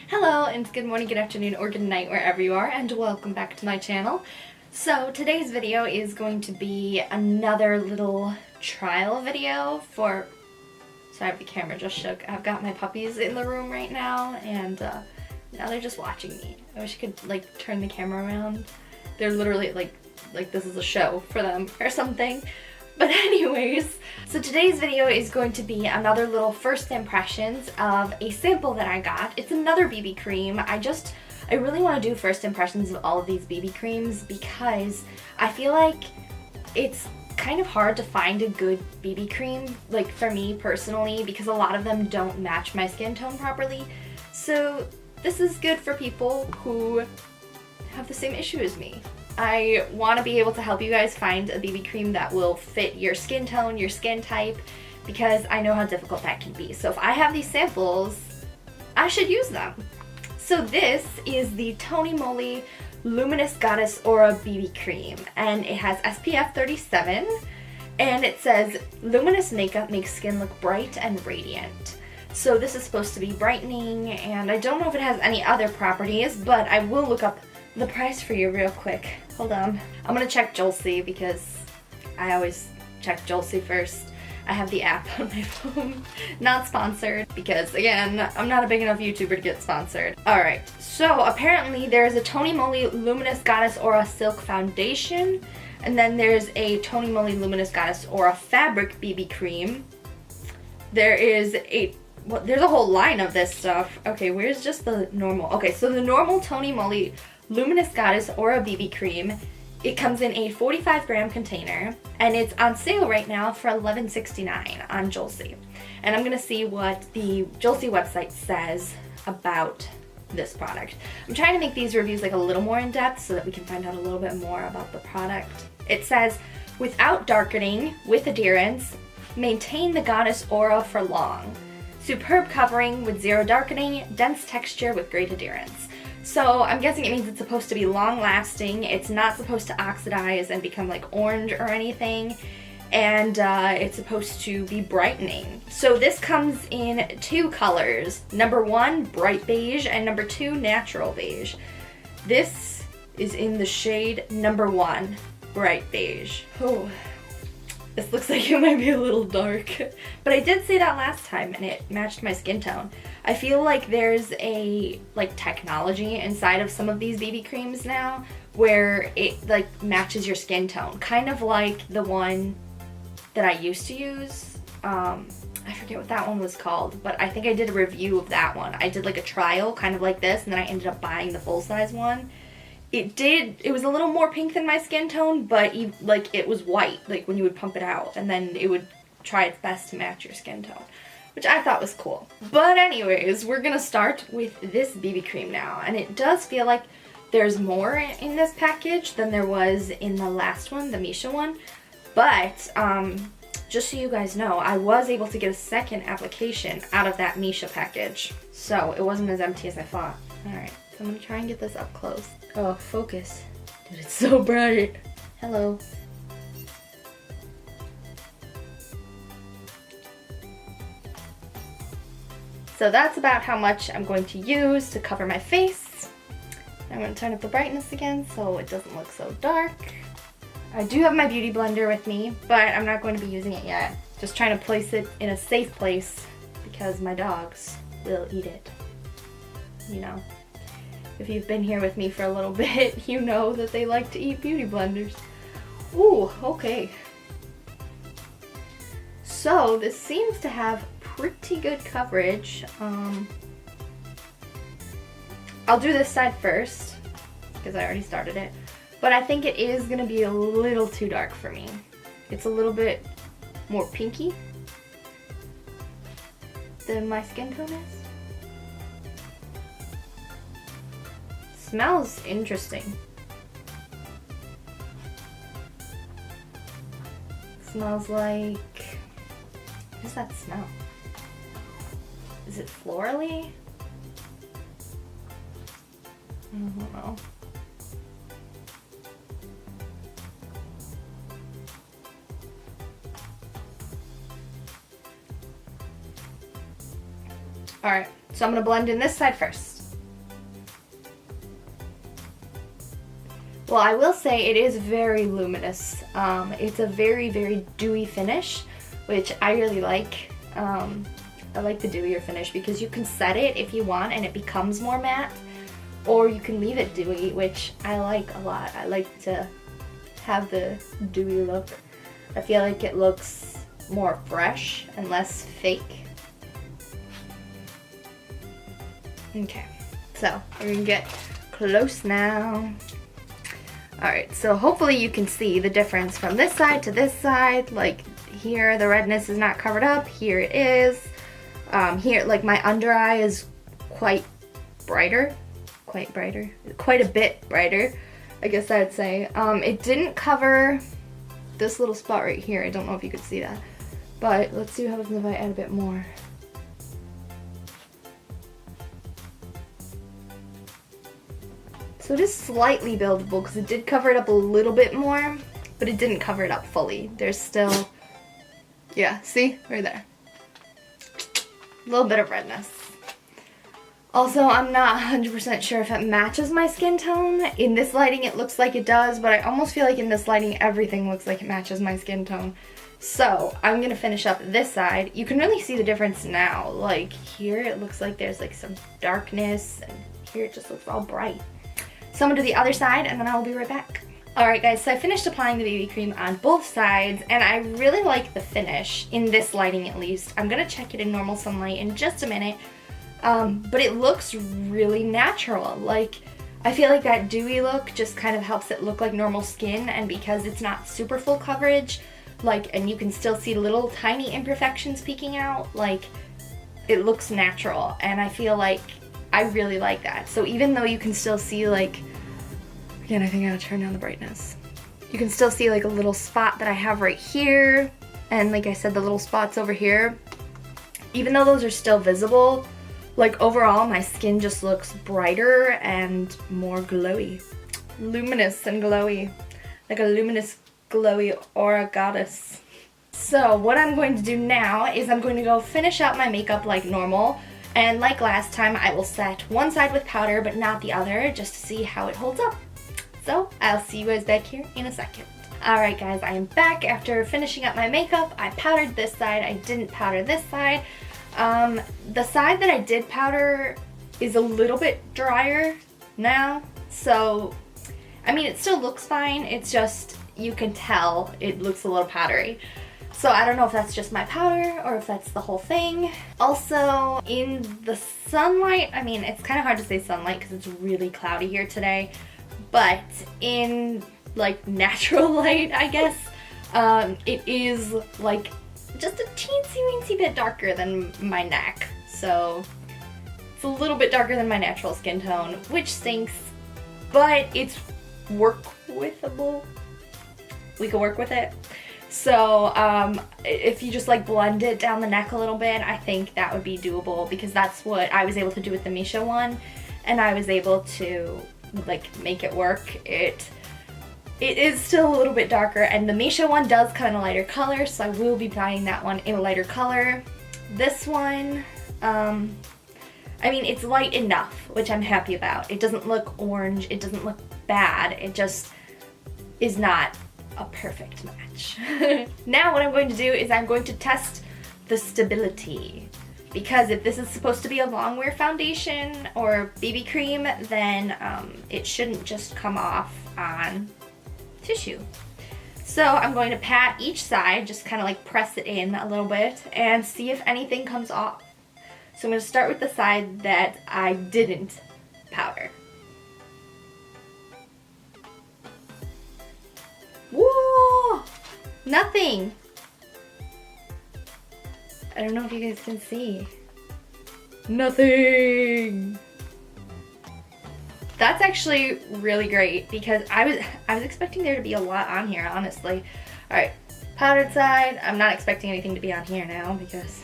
Hello, and good morning, good afternoon, or good night wherever you are, and welcome back to my channel. So today's video is going to be another little trial video for... Sorry, the camera just shook. I've got my puppies in the room right now, and now they're just watching me. I wish I could like turn the camera around. They're literally like this is a show for them or something. But anyways, so today's video is going to be another little first impressions of a sample that I got. It's another BB cream. I really want to do first impressions of all of these BB creams because I feel like it's kind of hard to find a good BB cream, like for me personally, because a lot of them don't match my skin tone properly. So this is good for people who have the same issue as me. I want to be able to help you guys find a BB cream that will fit your skin tone, your skin type, because I know how difficult that can be. So if I have these samples, I should use them. So this is the Tonymoly Luminous Goddess Aura BB Cream, and it has SPF 37, and it says, luminous makeup makes skin look bright and radiant. So this is supposed to be brightening, and I don't know if it has any other properties, but I will look up the price for you real quick. Hold on. I'm gonna check Jolcy because I always check Jolcy first. I have the app on my phone. Not sponsored because, again, I'm not a big enough YouTuber to get sponsored. Alright, so apparently there's a Tonymoly Luminous Goddess Aura Silk Foundation, and then there's a Tonymoly Luminous Goddess Aura Fabric BB Cream. There's a whole line of this stuff. Okay, where's just the normal? Okay, so the normal Tonymoly Luminous Goddess Aura BB Cream, it comes in a 45-gram container, and it's on sale right now for $11.69 on Jolcy. And I'm gonna see what the Jolcy website says about this product. I'm trying to make these reviews like a little more in depth so that we can find out a little bit more about the product. It says, without darkening, with adherence, maintain the goddess aura for long. Superb covering with zero darkening, dense texture with great adherence. So I'm guessing it means it's supposed to be long lasting. It's not supposed to oxidize and become like orange or anything. And it's supposed to be brightening. So this comes in two colors. Number 1, bright beige, and number 2, natural beige. This is in the shade number 1, bright beige. Oh, this looks like it might be a little dark. But I did say that last time and it matched my skin tone. I feel like there's a technology inside of some of these BB creams now where it matches your skin tone. Kind of like the one that I used to use. I forget what that one was called, but I think I did a review of that one. I did like a trial kind of like this, and then I ended up buying the full size one. It was a little more pink than my skin tone, but it was white, like when you would pump it out, and then it would try its best to match your skin tone, which I thought was cool. But anyways, we're gonna start with this BB cream now, and it does feel like there's more in this package than there was in the last one, the Misha one, but just so you guys know, I was able to get a second application out of that Misha package, so it wasn't as empty as I thought. Alright, so I'm gonna try and get this up close. Oh, focus. Dude, it's so bright. Hello. So that's about how much I'm going to use to cover my face. I'm going to turn up the brightness again so it doesn't look so dark. I do have my beauty blender with me, but I'm not going to be using it yet. Just trying to place it in a safe place because my dogs will eat it. You know. If you've been here with me for a little bit, you know that they like to eat beauty blenders. Ooh, okay. So this seems to have pretty good coverage. I'll do this side first because I already started it, but I think it is gonna be a little too dark for me. It's a little bit more pinky than my skin tone is. Smells interesting. Smells like... what does that smell? Is it florally? I don't know. Alright, so I'm going to blend in this side first. Well, I will say it is very luminous. It's a very, very dewy finish, which I really like. I like the dewier finish because you can set it if you want and it becomes more matte, or you can leave it dewy, which I like a lot. I like to have the dewy look. I feel like it looks more fresh and less fake. Okay, so we're gonna get close now. Alright, so hopefully you can see the difference from this side to this side. Like here, the redness is not covered up. Here it is. Here, like my under eye is quite a bit brighter, I guess I'd say. It didn't cover this little spot right here. I don't know if you could see that, but let's see what happens if I add a bit more. So it is slightly buildable because it did cover it up a little bit more, but it didn't cover it up fully. There's still, yeah, see? Right there. A little bit of redness. Also, I'm not 100% sure if it matches my skin tone. In this lighting, it looks like it does, but I almost feel like in this lighting, everything looks like it matches my skin tone. So, I'm gonna finish up this side. You can really see the difference now. Like, here it looks like there's like some darkness, and here it just looks all bright. So I'm gonna do the other side, and then I will be right back. Alright guys, so I finished applying the BB cream on both sides, and I really like the finish, in this lighting at least. I'm gonna check it in normal sunlight in just a minute, but it looks really natural. Like, I feel like that dewy look just kind of helps it look like normal skin, and because it's not super full coverage, like, and you can still see little tiny imperfections peeking out, like, it looks natural, and I feel like I really like that. So even though you can still see, like, again, I think I gotta turn down the brightness. You can still see like a little spot that I have right here, and like I said, the little spots over here. Even though those are still visible, like overall my skin just looks brighter and more glowy. Luminous and glowy. Like a luminous, glowy aura goddess. So what I'm going to do now is I'm going to go finish out my makeup like normal. And like last time, I will set one side with powder but not the other, just to see how it holds up. So I'll see you guys back here in a second. Alright guys, I am back after finishing up my makeup. I powdered this side, I didn't powder this side. The side that I did powder is a little bit drier now, so I mean it still looks fine, it's just you can tell it looks a little powdery. So I don't know if that's just my powder or if that's the whole thing. Also, in the sunlight, I mean, it's kind of hard to say sunlight because it's really cloudy here today, but in like natural light, I guess, it is like just a teensy weensy bit darker than my neck. So it's a little bit darker than my natural skin tone, which stinks, but it's work withable. We can work with it. So if you just like blend it down the neck a little bit, I think that would be doable because that's what I was able to do with the Misha one, and I was able to like make it work. It is still a little bit darker, and the Misha one does come in a lighter color, so I will be buying that one in a lighter color. This one, I mean, it's light enough, which I'm happy about. It doesn't look orange, it doesn't look bad, it just is not a perfect match. Now what I'm going to do is I'm going to test the stability, because if this is supposed to be a long wear foundation or BB cream, then it shouldn't just come off on tissue. So I'm going to pat each side, just kind of like press it in a little bit and see if anything comes off. So I'm going to start with the side that I didn't powder. Whoa! Nothing! I don't know if you guys can see. Nothing! That's actually really great because I was expecting there to be a lot on here, honestly. Alright, powdered side. I'm not expecting anything to be on here now because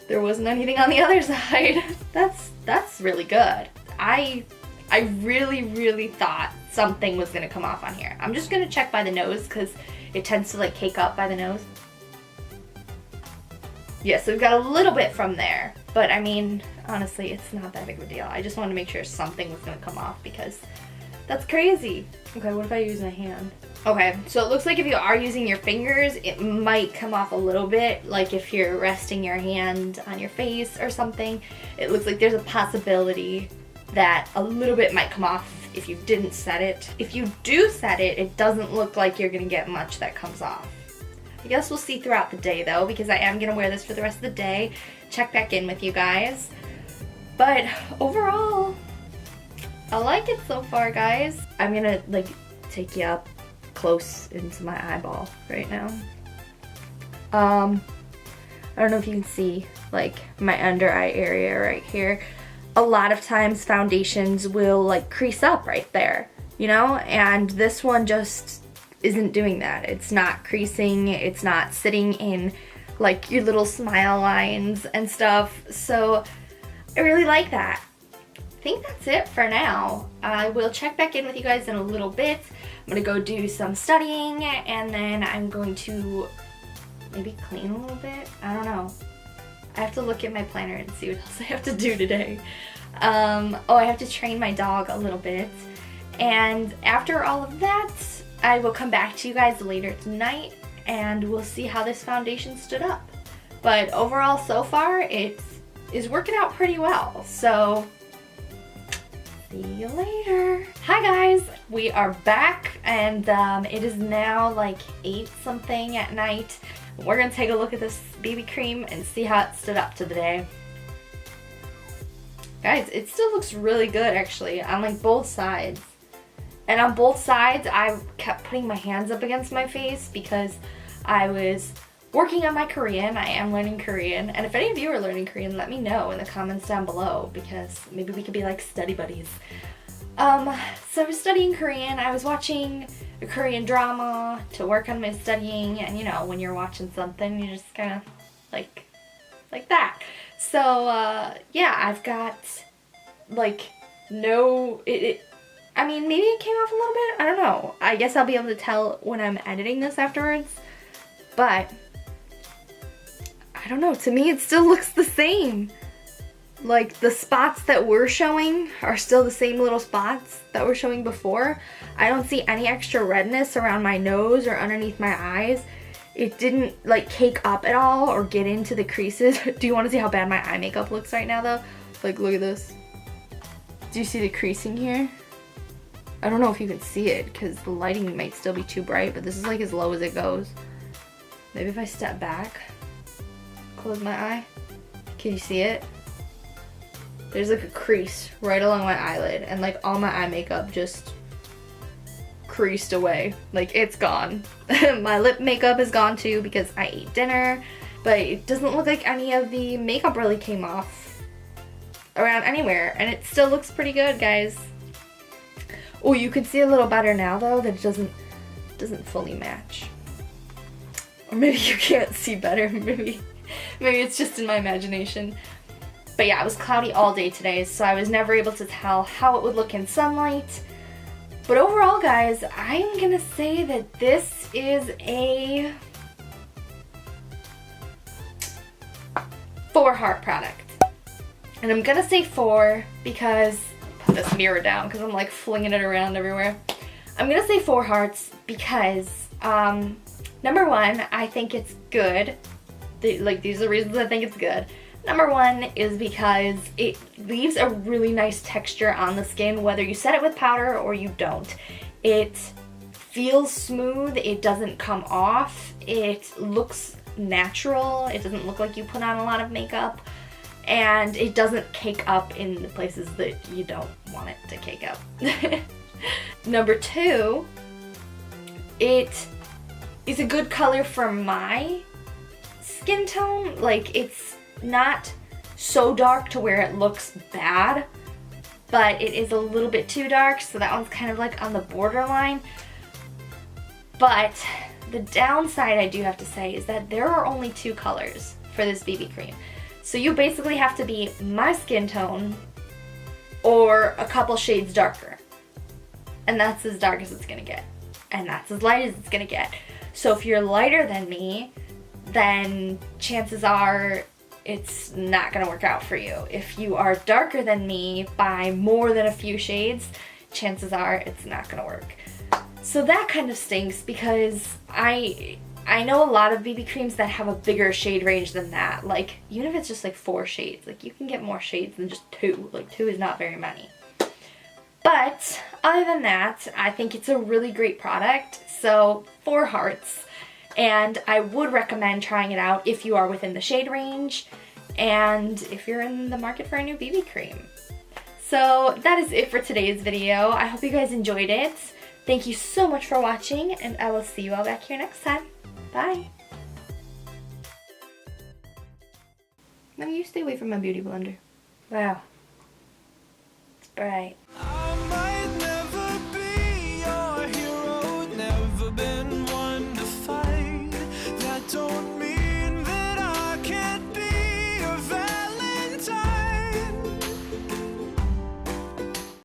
there wasn't anything on the other side. That's really good. I really thought something was gonna come off on here. I'm just gonna check by the nose because it tends to like cake up by the nose. Yeah, so we've got a little bit from there, but I mean, honestly, it's not that big of a deal. I just wanted to make sure something was gonna come off because That's crazy. Okay, what if I use my hand? Okay, so it looks like if you are using your fingers, it might come off a little bit. Like if you're resting your hand on your face or something, it looks like there's a possibility that a little bit might come off if you didn't set it. If you do set it, it doesn't look like you're gonna get much that comes off. I guess we'll see throughout the day though, because I am gonna wear this for the rest of the day. Check back in with you guys. But overall, I like it so far, guys. I'm gonna like take you up close into my eyeball right now. I don't know if you can see like my under eye area right here. A lot of times foundations will like crease up right there, you know, and this one just isn't doing that. It's not creasing, it's not sitting in like your little smile lines and stuff, so I really like that. I think that's it for now. I will check back in with you guys in a little bit. I'm gonna go do some studying and then I'm going to maybe clean a little bit. I don't know. I have to look at my planner and see what else I have to do today. Oh, I have to train my dog a little bit. And after all of that, I will come back to you guys later tonight and we'll see how this foundation stood up. But overall, so far, it is working out pretty well. So, see you later. Hi guys, we are back and it is now like 8 something at night. We're gonna take a look at this BB cream and see how it stood up to the day. Guys, it still looks really good actually on like both sides. And on both sides, I kept putting my hands up against my face because I was working on my Korean. I am learning Korean. And if any of you are learning Korean, let me know in the comments down below because maybe we could be like study buddies. So I was studying Korean. I was watching a Korean drama to work on my studying. And you know, when you're watching something, you just kind of like that. So, yeah, I've got like no, I mean, maybe it came off a little bit. I don't know. I guess I'll be able to tell when I'm editing this afterwards. But I don't know. To me, it still looks the same. Like, the spots that we're showing are still the same little spots that we're showing before. I don't see any extra redness around my nose or underneath my eyes. It didn't, like, cake up at all or get into the creases. Do you want to see how bad my eye makeup looks right now, though? Like, look at this. Do you see the creasing here? I don't know if you can see it because the lighting might still be too bright, but this is like as low as it goes. Maybe if I step back, close my eye, can you see it? There's like a crease right along my eyelid and like all my eye makeup just creased away. Like it's gone. My lip makeup is gone too because I ate dinner, but it doesn't look like any of the makeup really came off around anywhere and it still looks pretty good, guys. Oh, you can see a little better now though that it doesn't fully match. Or maybe you can't see better. Maybe it's just in my imagination. But yeah, it was cloudy all day today, so I was never able to tell how it would look in sunlight. But overall, guys, I'm gonna say that this is a 4 heart product. And I'm gonna say 4 because put this mirror down because I'm like flinging it around everywhere. I'm gonna say 4 hearts because number 1, I think it's good. These are the reasons I think it's good. Number 1 is because it leaves a really nice texture on the skin whether you set it with powder or you don't. It feels smooth, it doesn't come off, it looks natural, it doesn't look like you put on a lot of makeup. And it doesn't cake up in the places that you don't want it to cake up. Number 2, it is a good color for my skin tone. Like, it's not so dark to where it looks bad, but it is a little bit too dark, so that one's kind of like on the borderline. But the downside I do have to say is that there are only 2 colors for this BB cream. So you basically have to be my skin tone or a couple shades darker. And that's as dark as it's gonna get. And that's as light as it's gonna get. So if you're lighter than me, then chances are it's not gonna work out for you. If you are darker than me by more than a few shades, chances are it's not gonna work. So that kind of stinks because I know a lot of BB creams that have a bigger shade range than that. Like, even if it's just like 4 shades, like you can get more shades than just 2. Like 2 is not very many. But other than that, I think it's a really great product. So 4 hearts. And I would recommend trying it out if you are within the shade range and if you're in the market for a new BB cream. So that is it for today's video. I hope you guys enjoyed it. Thank you so much for watching, and I will see you all back here next time. Bye. Now you stay away from my beauty blender. Wow. It's bright.